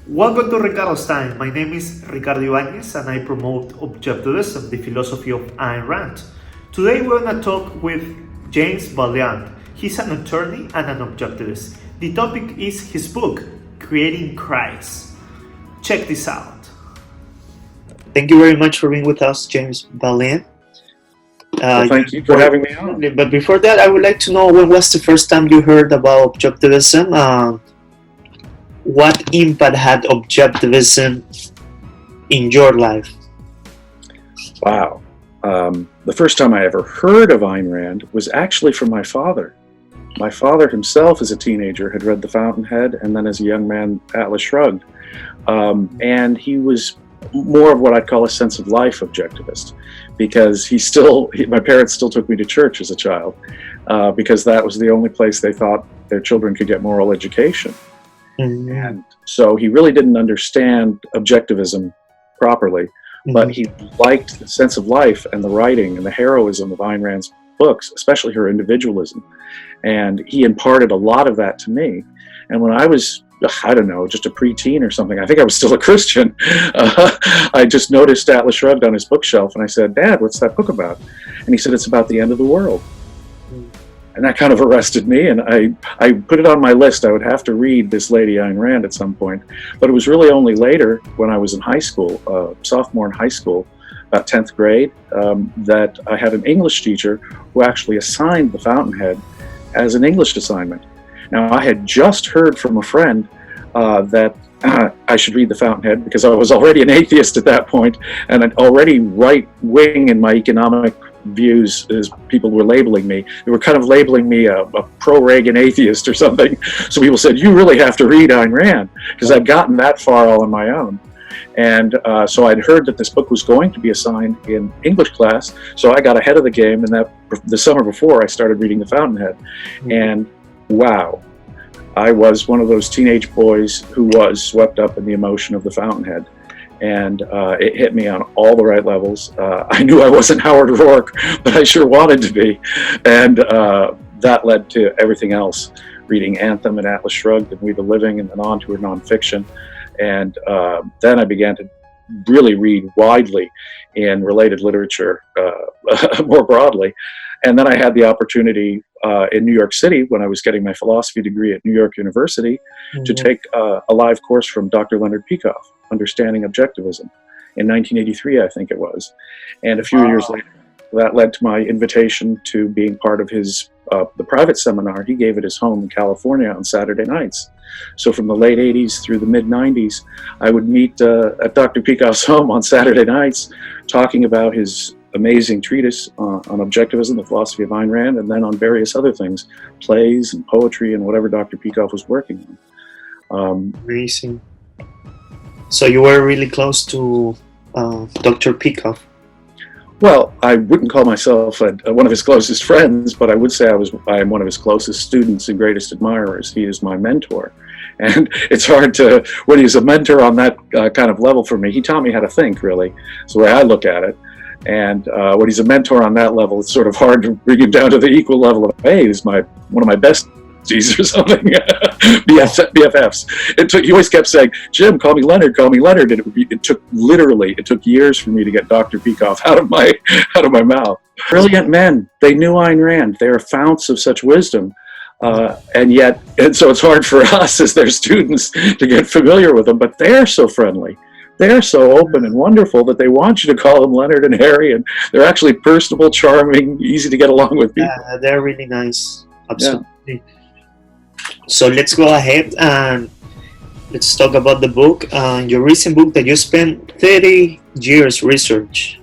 Welcome to Ricardo's Time. My name is Ricardo Ibáñez and I promote Objectivism, the philosophy of Ayn Rand. Today we're going to talk with James Valliant. He's an attorney and an objectivist. The topic is his book, Creating Christ. Check this out. Thank you very much for being with us, James Valliant. Thank you for having me on. But before that, I would like to know, when was the first time you heard about Objectivism? What impact had Objectivism in your life? Wow. The first time I ever heard of Ayn Rand was actually from my father. My father himself, as a teenager, had read The Fountainhead, and then as a young man, Atlas Shrugged. And he was more of what I'd call a sense of life objectivist, because my parents still took me to church as a child, because that was the only place they thought their children could get moral education. Mm-hmm. And so he really didn't understand objectivism properly, but he liked the sense of life and the writing and the heroism of Ayn Rand's books, especially her individualism. And he imparted a lot of that to me. And when I was, I don't know, just a preteen or something, I think I was still a Christian, I just noticed Atlas Shrugged on his bookshelf, and I said, "Dad, what's that book about?" And he said, "It's about the end of the world." And that kind of arrested me, and I put it on my list. I would have to read this lady Ayn Rand at some point. But it was really only later, when I was in high school, sophomore in high school, about 10th grade, that I had an English teacher who actually assigned The Fountainhead as an English assignment. Now, I had just heard from a friend that I should read The Fountainhead, because I was already an atheist at that point, and I'd already right-wing in my economic views, as people were labeling me. They were kind of labeling me a pro-Reagan atheist or something. So people said, "You really have to read Ayn Rand," because I'd gotten that far all on my own. And so I'd heard that this book was going to be assigned in English class, so I got ahead of the game, and the summer before I started reading The Fountainhead. And wow, I was one of those teenage boys who was swept up in the emotion of The Fountainhead. And it hit me on all the right levels. I knew I wasn't Howard Rourke, but I sure wanted to be. And that led to everything else, reading Anthem and Atlas Shrugged and We the Living, and then on to her nonfiction. And then I began to really read widely in related literature more broadly. And then I had the opportunity in New York City, when I was getting my philosophy degree at New York University, to take a live course from Dr. Leonard Peikoff, Understanding Objectivism, in 1983, I think it was. And a few years later, that led to my invitation to being part of his the private seminar he gave at his home in California on Saturday nights. So from the late 80s through the mid 90s, I would meet at Dr. Peikoff's home on Saturday nights, talking about his amazing treatise on Objectivism, the philosophy of Ayn Rand, and then on various other things, plays and poetry and whatever Dr. Peikoff was working on. Amazing. So you were really close to Dr. Peikoff? Well, I wouldn't call myself one of his closest friends, but I would say I am one of his closest students and greatest admirers. He is my mentor. And it's hard to, when he's a mentor on that kind of level for me, he taught me how to think, really. It's the way I look at it. And when he's a mentor on that level, it's sort of hard to bring him down to the equal level of, hey, he's one of my besties or something, BFFs. He always kept saying, "Jim, call me Leonard, call me Leonard," and it took years for me to get Dr. Peikoff out of my mouth. Brilliant men. They knew Ayn Rand. They are founts of such wisdom. And so it's hard for us as their students to get familiar with them, but they're so friendly. They're so open and wonderful that they want you to call them Leonard and Harry, and they're actually personable, charming, easy to get along with people. Yeah, they're really nice. Absolutely. Yeah. So let's go ahead and let's talk about the book. Your recent book that you spent 30 years research.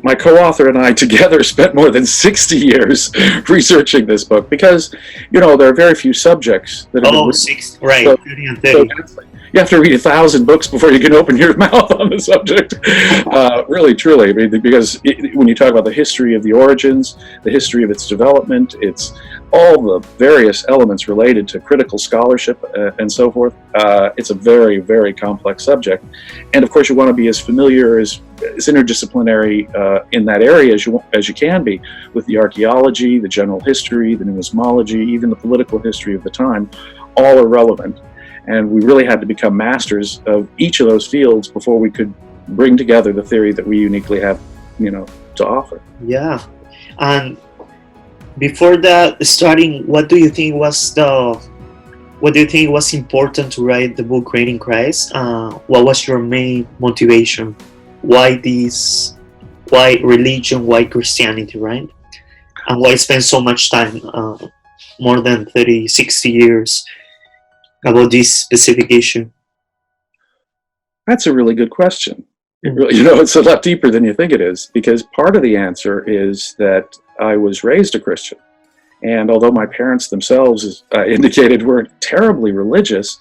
My co-author and I together spent more than 60 years researching this book, because, there are very few subjects that have been 6, right, so, 30 and 30. You have to read 1,000 books before you can open your mouth on the subject. Really, truly, I mean, because when you talk about the history of the origins, the history of its development, it's all the various elements related to critical scholarship and so forth. It's a very, very complex subject. And of course, you want to be as familiar, as interdisciplinary in that area as you can be, with the archaeology, the general history, the numismology, even the political history of the time. All are relevant. And we really had to become masters of each of those fields before we could bring together the theory that we uniquely have, to offer. Yeah. And before that, starting, what do you think was important to write the book Reigning Christ? What was your main motivation? Why religion? Why Christianity, right? And why spend so much time, more than 30, 60 years, about this specific issue? That's a really good question. It really, it's a lot deeper than you think it is, because part of the answer is that I was raised a Christian. And although my parents themselves, as indicated, weren't terribly religious,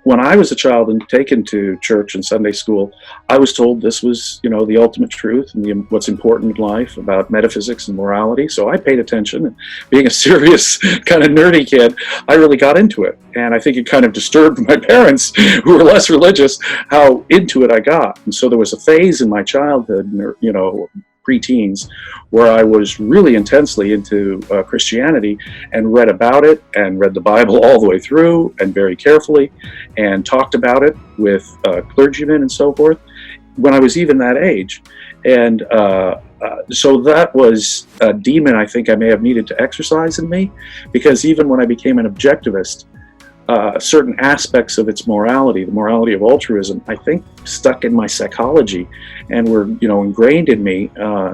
when I was a child and taken to church and Sunday school, I was told this was, the ultimate truth and what's important in life about metaphysics and morality. So I paid attention, and being a serious kind of nerdy kid, I really got into it. And I think it kind of disturbed my parents, who were less religious, how into it I got. And so there was a phase in my childhood, preteens, where I was really intensely into Christianity and read about it and read the Bible all the way through and very carefully and talked about it with clergymen and so forth when I was even that age. And so that was a demon I think I may have needed to exercise in me, because even when I became an objectivist, certain aspects of its morality, the morality of altruism, I think stuck in my psychology and were, ingrained in me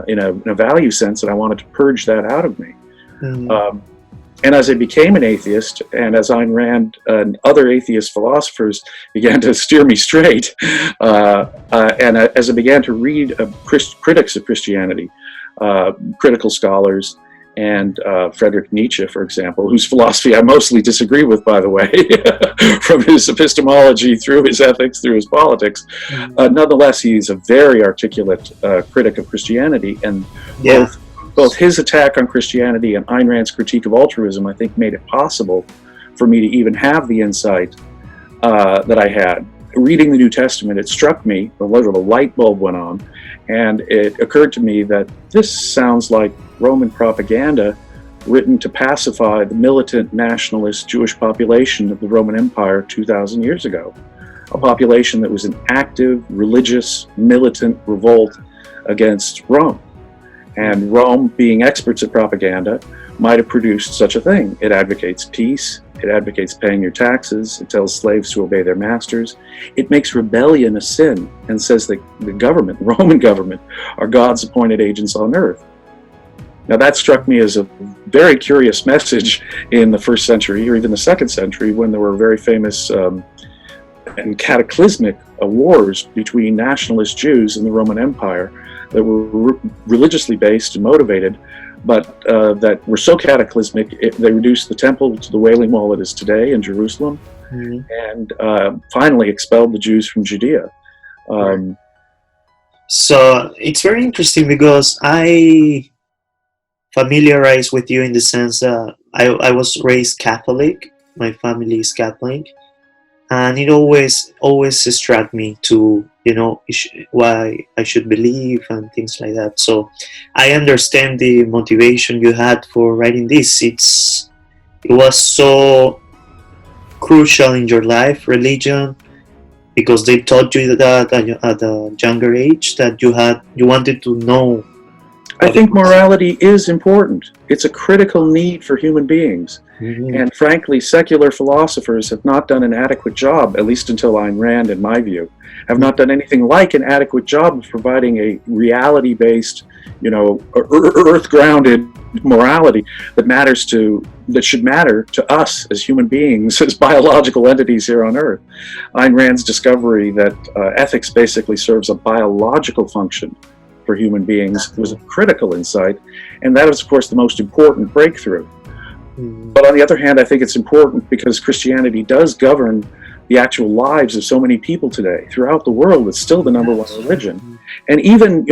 in a value sense, and I wanted to purge that out of me. And as I became an atheist, and as Ayn Rand and other atheist philosophers began to steer me straight, and as I began to read critics of Christianity, critical scholars, and Friedrich Nietzsche, for example, whose philosophy I mostly disagree with, by the way, from his epistemology through his ethics, through his politics. Nonetheless, he's a very articulate critic of Christianity, and both his attack on Christianity and Ayn Rand's critique of altruism, I think, made it possible for me to even have the insight that I had. Reading the New Testament, it struck me, a little light bulb went on, and it occurred to me that this sounds like Roman propaganda written to pacify the militant nationalist Jewish population of the Roman Empire 2,000 years ago, a population that was in active, religious, militant revolt against Rome. And Rome, being experts at propaganda, might have produced such a thing. It advocates peace, it advocates paying your taxes, it tells slaves to obey their masters, it makes rebellion a sin, and says that the government, Roman government, are God's appointed agents on earth. Now that struck me as a very curious message in the 1st century, or even the 2nd century, when there were very famous and cataclysmic wars between nationalist Jews in the Roman Empire that were religiously based and motivated, but that were so cataclysmic, they reduced the temple to the Wailing Wall it is today in Jerusalem, and finally expelled the Jews from Judea. So it's very interesting, because I familiarize with you in the sense that I was raised Catholic. My family is Catholic, and it always struck me to why I should believe and things like that. So I understand the motivation you had for writing this. It was so crucial in your life, religion, because they taught you that at a younger age that you wanted to know. I think morality is important. It's a critical need for human beings. And frankly, secular philosophers have not done an adequate job, at least until Ayn Rand, in my view, have not done anything like an adequate job of providing a reality-based, earth-grounded morality that should matter to us as human beings, as biological entities here on Earth. Ayn Rand's discovery that ethics basically serves a biological function for human beings was a critical insight, and that is, of course, the most important breakthrough. But on the other hand, I think it's important because Christianity does govern the actual lives of so many people today. Throughout the world, it's still the number one religion. And even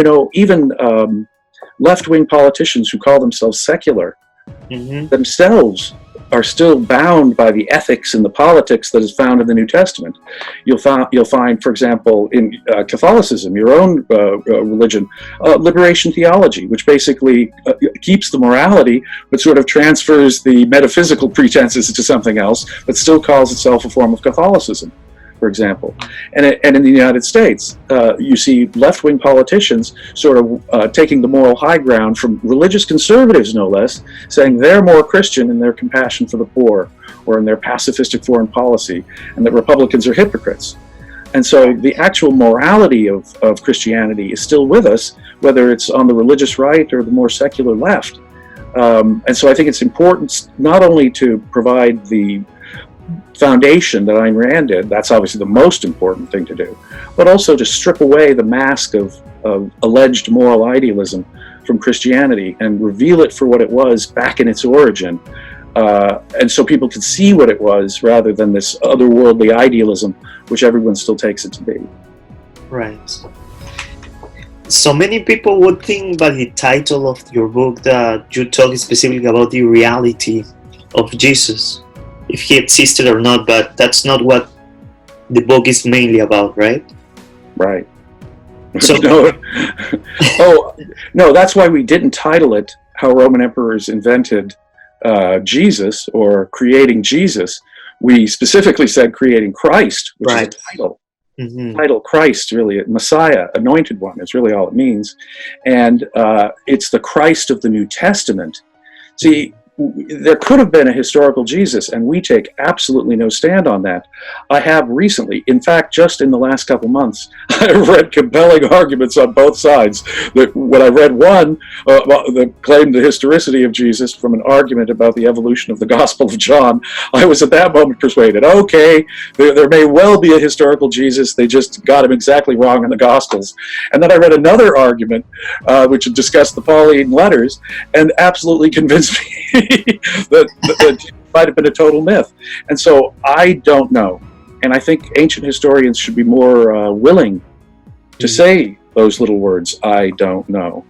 left-wing politicians who call themselves secular themselves are still bound by the ethics and the politics that is found in the New Testament. You'll find, for example, in Catholicism, your own religion, liberation theology, which basically keeps the morality, but sort of transfers the metaphysical pretenses to something else, but still calls itself a form of Catholicism, for example. And in the United States, you see left-wing politicians sort of taking the moral high ground from religious conservatives, no less, saying they're more Christian in their compassion for the poor or in their pacifistic foreign policy, and that Republicans are hypocrites. And so the actual morality of Christianity is still with us, whether it's on the religious right or the more secular left. And so I think it's important not only to provide the foundation that Ayn Rand did, that's obviously the most important thing to do, but also to strip away the mask of alleged moral idealism from Christianity and reveal it for what it was back in its origin, and so people could see what it was rather than this otherworldly idealism which everyone still takes it to be. Right. So many people would think by the title of your book that you talk specifically about the reality of Jesus, if he existed or not, but that's not what the book is mainly about, right? Right. So, no, that's why we didn't title it How Roman Emperors Invented Jesus or Creating Jesus. We specifically said Creating Christ, which is the title. Mm-hmm. Title Christ, really, Messiah, Anointed One, is really all it means. And it's the Christ of the New Testament. See, there could have been a historical Jesus, and we take absolutely no stand on that. I have recently, in fact, just in the last couple months, I've read compelling arguments on both sides. That when I read one that claimed the historicity of Jesus from an argument about the evolution of the Gospel of John, I was at that moment persuaded, okay, there may well be a historical Jesus, they just got him exactly wrong in the Gospels. And then I read another argument which discussed the Pauline letters and absolutely convinced me that it might have been a total myth. And so I don't know. And I think ancient historians should be more willing to say those little words, I don't know.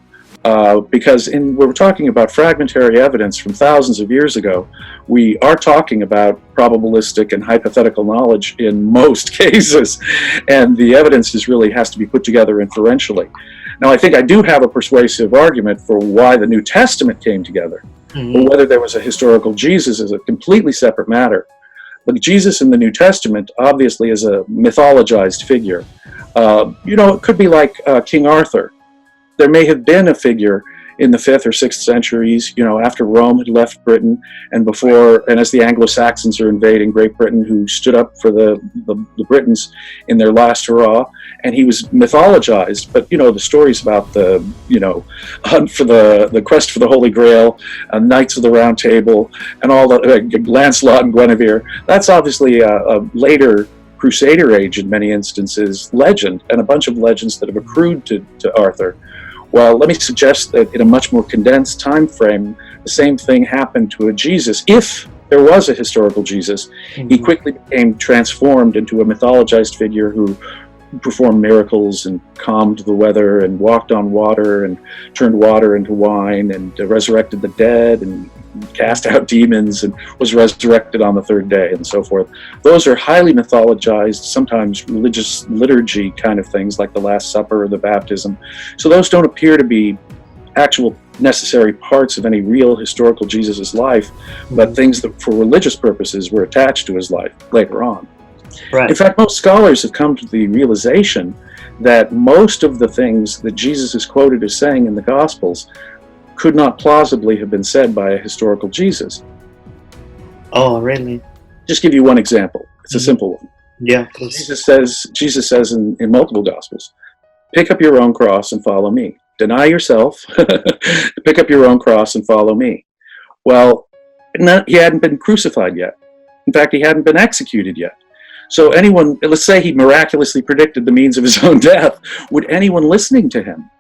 Because we're talking about fragmentary evidence from thousands of years ago. We are talking about probabilistic and hypothetical knowledge in most cases. And the evidence really has to be put together inferentially. Now, I think I do have a persuasive argument for why the New Testament came together. But whether there was a historical Jesus is a completely separate matter. But Jesus in the New Testament obviously is a mythologized figure. It could be like King Arthur. There may have been a figure in the 5th or 6th centuries, after Rome had left Britain and as the Anglo-Saxons are invading Great Britain, who stood up for the Britons in their last hurrah, and he was mythologized. But, the stories about the, hunt for the quest for the Holy Grail, Knights of the Round Table, and all the Lancelot and Guinevere, that's obviously a later Crusader age, in many instances, legend, and a bunch of legends that have accrued to Arthur. Well, let me suggest that in a much more condensed time frame, the same thing happened to a Jesus. If there was a historical Jesus, he quickly became transformed into a mythologized figure who performed miracles and calmed the weather and walked on water and turned water into wine and resurrected the dead and cast out demons and was resurrected on the 3rd day and so forth. Those are highly mythologized, sometimes religious liturgy kind of things like the Last Supper or the baptism. So those don't appear to be actual necessary parts of any real historical Jesus' life, but things that for religious purposes were attached to his life later on. Right. In fact, most scholars have come to the realization that most of the things that Jesus is quoted as saying in the Gospels could not plausibly have been said by a historical Jesus. Oh, really? Just give you one example. It's a simple one. Yeah, please. Jesus says in multiple Gospels, pick up your own cross and follow me. Deny yourself, pick up your own cross and follow me. Well, he hadn't been crucified yet. In fact, he hadn't been executed yet. So anyone, let's say he miraculously predicted the means of his own death, would anyone listening to him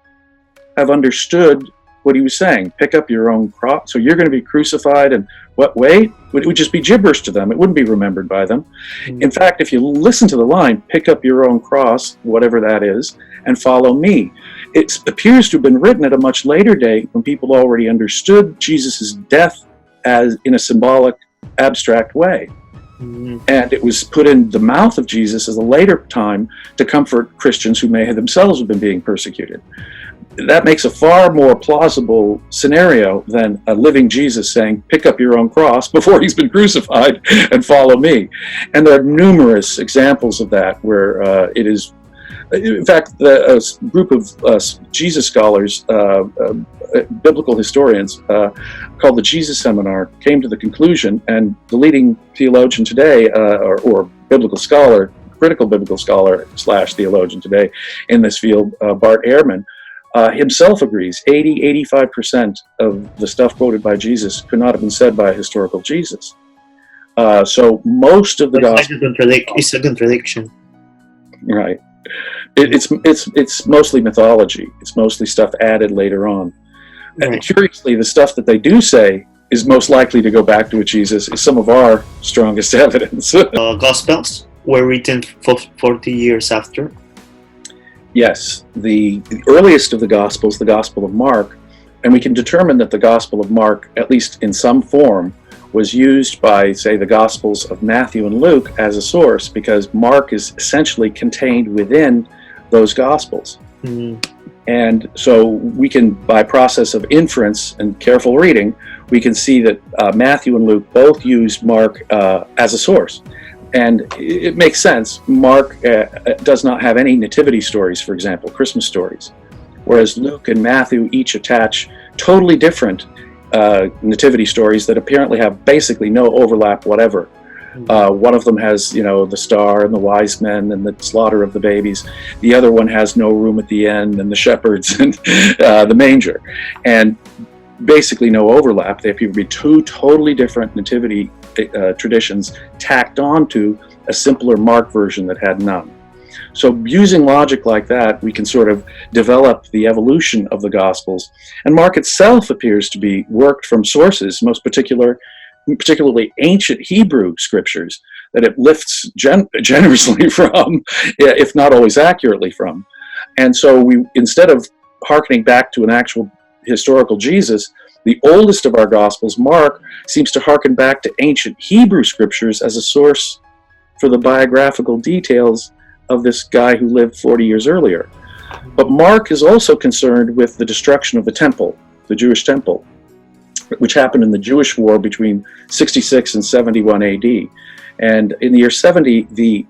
have understood what he was saying? Pick up your own cross. So you're going to be crucified, and what way? It would just be gibberish to them. It wouldn't be remembered by them. In fact, if you listen to the line, pick up your own cross, whatever that is, and follow me, it appears to have been written at a much later date when people already understood Jesus' death as in a symbolic abstract way. Mhm. And it was put in the mouth of Jesus as a later time to comfort Christians who may have themselves been being persecuted. That makes a far more plausible scenario than a living Jesus saying, pick up your own cross before he's been crucified and follow me. And there are numerous examples of that where it is. In fact, a group of Jesus scholars, biblical historians, called the Jesus Seminar, came to the conclusion, and the leading theologian today, or biblical scholar, critical biblical scholar / theologian today in this field, Bart Ehrman, himself agrees 80–85% of the stuff quoted by Jesus could not have been said by a historical Jesus. So most of the gospel, It's a contradiction. right? It's mostly mythology. It's mostly stuff added later on. Right. And curiously, the stuff that they do say is most likely to go back to a Jesus is some of our strongest evidence. Gospels were written 40 years after. Yes, the earliest of the Gospels, the Gospel of Mark, and we can determine that the Gospel of Mark, at least in some form, was used by, say, the Gospels of Matthew and Luke as a source, because Mark is essentially contained within those Gospels. Mm. And so we can, by process of inference and careful reading, we can see that Matthew and Luke both used Mark as a source. And it makes sense. Mark does not have any nativity stories, for example, Christmas stories, whereas Luke and Matthew each attach totally different nativity stories that apparently have basically no overlap whatever. One of them has, the star and the wise men and the slaughter of the babies. The other one has no room at the end and the shepherds and the manger. And basically no overlap. They appear to be two totally different nativity traditions tacked onto a simpler Mark version that had none. So using logic like that, we can sort of develop the evolution of the Gospels. And Mark itself appears to be worked from sources, particularly ancient Hebrew scriptures, that it lifts generously from, if not always accurately from. And so instead of hearkening back to an actual historical Jesus, the oldest of our Gospels, Mark, seems to hearken back to ancient Hebrew scriptures as a source for the biographical details of this guy who lived 40 years earlier. But Mark is also concerned with the destruction of the temple, the Jewish temple, which happened in the Jewish war between 66 and 71 AD. And in the year 70, the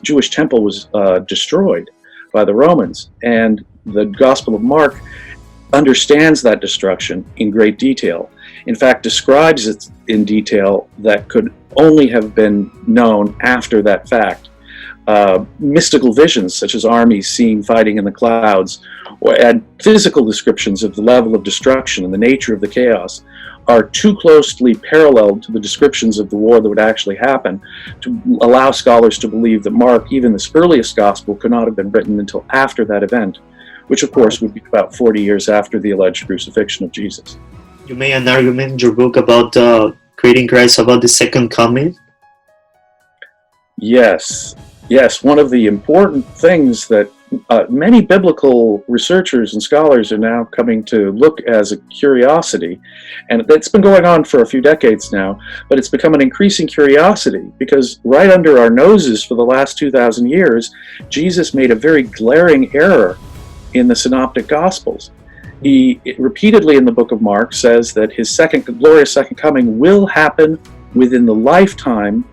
Jewish temple was destroyed by the Romans. And the Gospel of Mark understands that destruction in great detail. In fact, describes it in detail that could only have been known after that fact. Mystical visions, such as armies seen fighting in the clouds, and physical descriptions of the level of destruction and the nature of the chaos, are too closely paralleled to the descriptions of the war that would actually happen to allow scholars to believe that Mark, even this earliest gospel, could not have been written until after that event, which of course would be about 40 years after the alleged crucifixion of Jesus. You made an argument in your book about creating Christ, about the second coming. Yes, one of the important things that many biblical researchers and scholars are now coming to look as a curiosity, and it's been going on for a few decades now, but it's become an increasing curiosity because right under our noses for the last 2,000 years, Jesus made a very glaring error in the Synoptic Gospels. He repeatedly in the book of Mark says that his glorious second coming will happen within the lifetime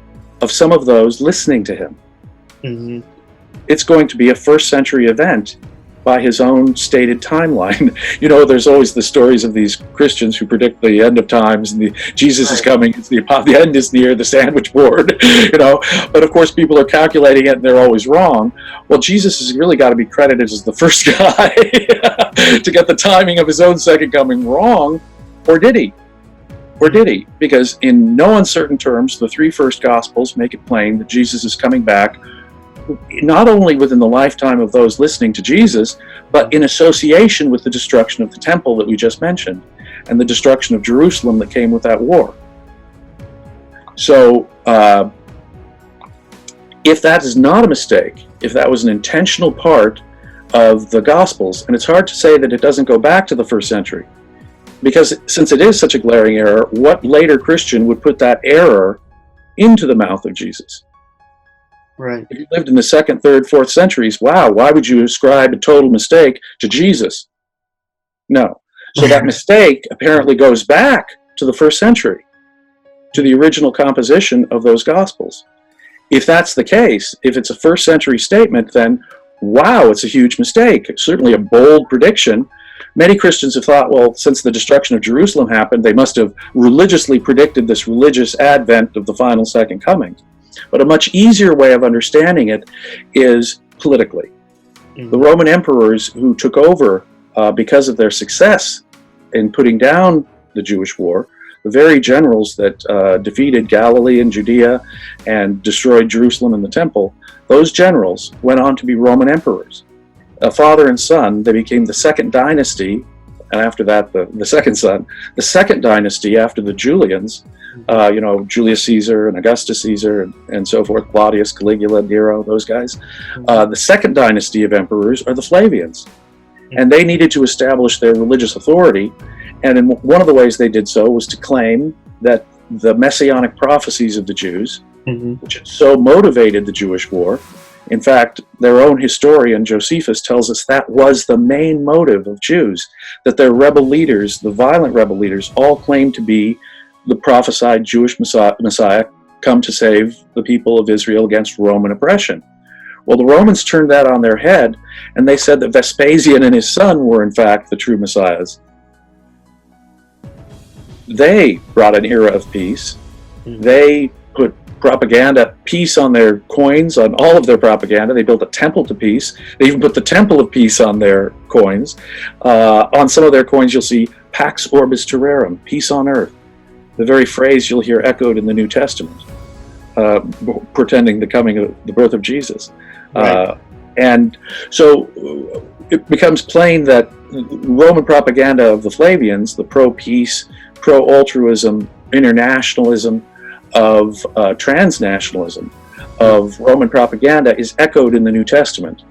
of some of those listening to him. Mm-hmm. It's going to be a first century event by his own stated timeline. There's always the stories of these Christians who predict the end of times and Jesus is coming, the end is near, the sandwich board, but of course people are calculating it and they're always wrong. Well, Jesus has really got to be credited as the first guy to get the timing of his own second coming wrong, or did he? Because in no uncertain terms, the three first Gospels make it plain that Jesus is coming back not only within the lifetime of those listening to Jesus, but in association with the destruction of the temple that we just mentioned, and the destruction of Jerusalem that came with that war. So, if that is not a mistake, if that was an intentional part of the Gospels, and it's hard to say that it doesn't go back to the first century, Because since it is such a glaring error, what later Christian would put that error into the mouth of Jesus? Right. If you lived in the 2nd, 3rd, 4th centuries, wow, why would you ascribe a total mistake to Jesus? No. So that mistake apparently goes back to the 1st century, to the original composition of those Gospels. If that's the case, if it's a 1st century statement, then wow, it's a huge mistake. It's certainly a bold prediction. Many Christians have thought, well, since the destruction of Jerusalem happened, they must have religiously predicted this religious advent of the final second coming. But a much easier way of understanding it is politically. The Roman emperors who took over because of their success in putting down the Jewish war, the very generals that defeated Galilee and Judea and destroyed Jerusalem and the temple, those generals went on to be Roman emperors. A father and son, they became the 2nd dynasty, and after that the second son, the 2nd dynasty after the Julians, Julius Caesar and Augustus Caesar and so forth, Claudius, Caligula, Nero, those guys. The 2nd dynasty of emperors are the Flavians, and they needed to establish their religious authority, and one of the ways they did so was to claim that the messianic prophecies of the Jews, which had so motivated the Jewish war. In fact, their own historian, Josephus, tells us that was the main motive of Jews, that their rebel leaders, the violent rebel leaders, all claimed to be the prophesied Jewish Messiah come to save the people of Israel against Roman oppression. Well, the Romans turned that on their head, and they said that Vespasian and his son were in fact the true messiahs. They brought an era of peace. They put propaganda, peace on their coins, on all of their propaganda. They built a temple to peace. They even put the temple of peace on their coins. On some of their coins you'll see Pax Orbis Terrarum, peace on earth. The very phrase you'll hear echoed in the New Testament, portending the birth of Jesus. Right. And so it becomes plain that Roman propaganda of the Flavians, the pro-peace, pro-altruism, internationalism, of transnationalism, of Roman propaganda is echoed in the New Testament.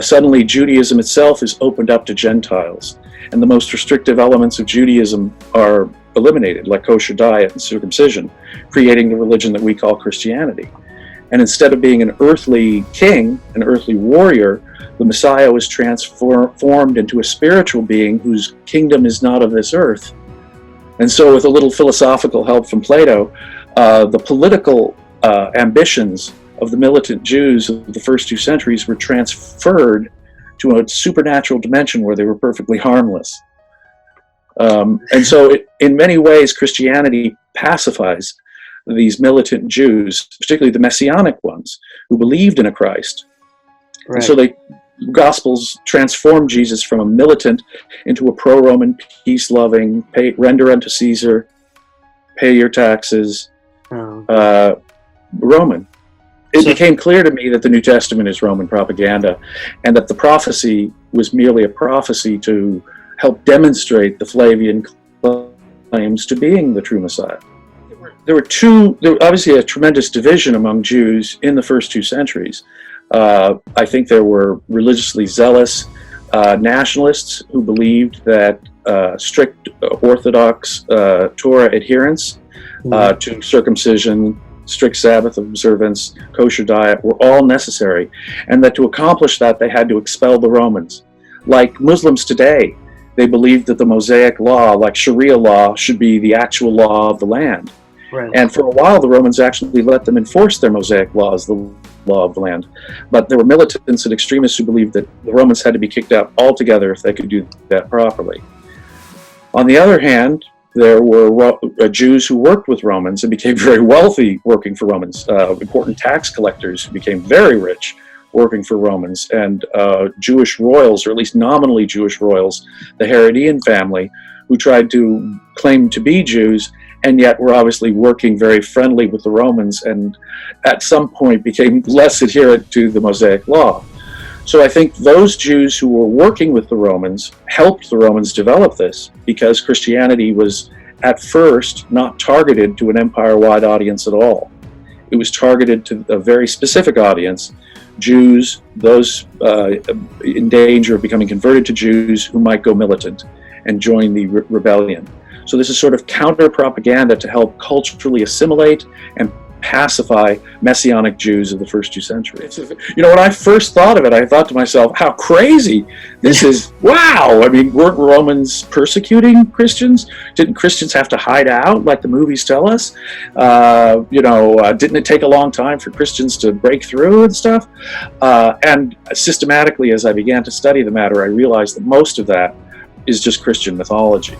Suddenly Judaism itself is opened up to Gentiles, and the most restrictive elements of Judaism are eliminated, like kosher diet and circumcision, creating the religion that we call Christianity. And instead of being an earthly king, an earthly warrior, the Messiah was transformed into a spiritual being whose kingdom is not of this earth. And so with a little philosophical help from Plato, the political ambitions of the militant Jews of the first 2 centuries were transferred to a supernatural dimension where they were perfectly harmless. And so in many ways, Christianity pacifies these militant Jews, particularly the Messianic ones, who believed in a Christ. Right. And so the Gospels transform Jesus from a militant into a pro-Roman, peace-loving, render unto Caesar, pay your taxes, Roman. It became clear to me that the New Testament is Roman propaganda, and that the prophecy was merely a prophecy to help demonstrate the Flavian claims to being the true Messiah. There were obviously a tremendous division among Jews in the first 2 centuries. I think there were religiously zealous nationalists who believed that strict Orthodox Torah adherence to circumcision, strict Sabbath observance, kosher diet were all necessary, and that to accomplish that they had to expel the Romans. Like Muslims today, they believed that the Mosaic law, like Sharia law, should be the actual law of the land. Right. And for a while, the Romans actually let them enforce their Mosaic law as the law of the land. But there were militants and extremists who believed that the Romans had to be kicked out altogether if they could do that properly. On the other hand, there were Jews who worked with Romans and became very wealthy working for Romans, important tax collectors who became very rich working for Romans, and Jewish royals, or at least nominally Jewish royals, the Herodian family, who tried to claim to be Jews and yet were obviously working very friendly with the Romans, and at some point became less adherent to the Mosaic law. So I think those Jews who were working with the Romans helped the Romans develop this, because Christianity was at first not targeted to an empire-wide audience at all. It was targeted to a very specific audience, Jews, those in danger of becoming converted to Jews who might go militant. and join the rebellion. So this is sort of counter-propaganda to help culturally assimilate and pacify Messianic Jews of the first 2 centuries. You know, when I first thought of it, I thought to myself, how crazy this is. Wow! I mean, weren't Romans persecuting Christians? Didn't Christians have to hide out like the movies tell us? Didn't it take a long time for Christians to break through and stuff? And systematically, as I began to study the matter, I realized that most of that is just Christian mythology.